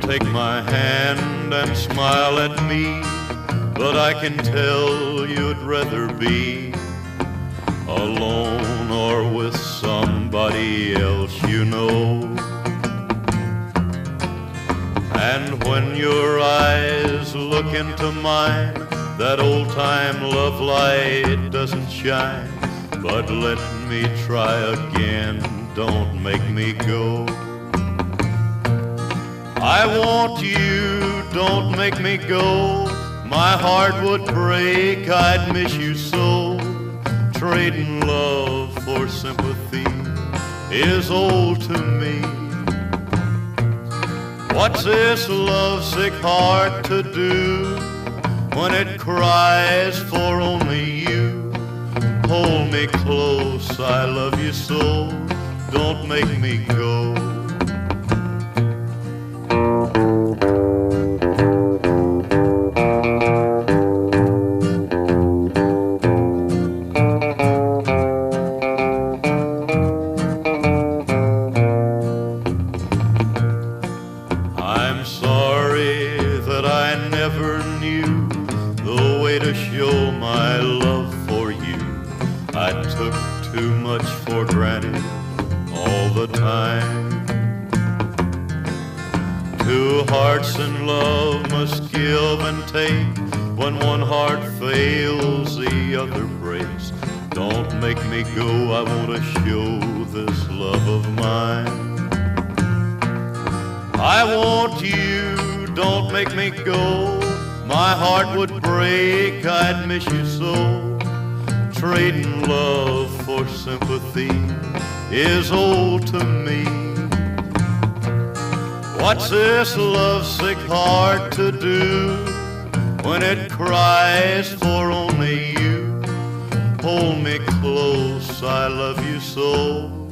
take my hand and smile at me, but I can tell you'd rather be alone or with somebody else you know. And when your eyes look into mine, that old-time love light doesn't shine. But let me try again, don't make me go. I want you, don't make me go. My heart would break, I'd miss you so. Trading love for sympathy is old to me. What's this lovesick heart to do when it cries for only you? Hold me close, I love you so, don't make me go. I'm sorry that I never knew the way to show my love for you. I took too much for granted all the time. Two hearts in love must give and take. When one heart fails, the other breaks. Don't make me go, I want to show this love of mine. I want you, don't make me go. My heart would break, I'd miss you so. Trading love for sympathy is old to me. What's this lovesick heart to do when it cries for only you? Hold me close, I love you so,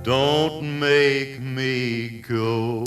don't make me go.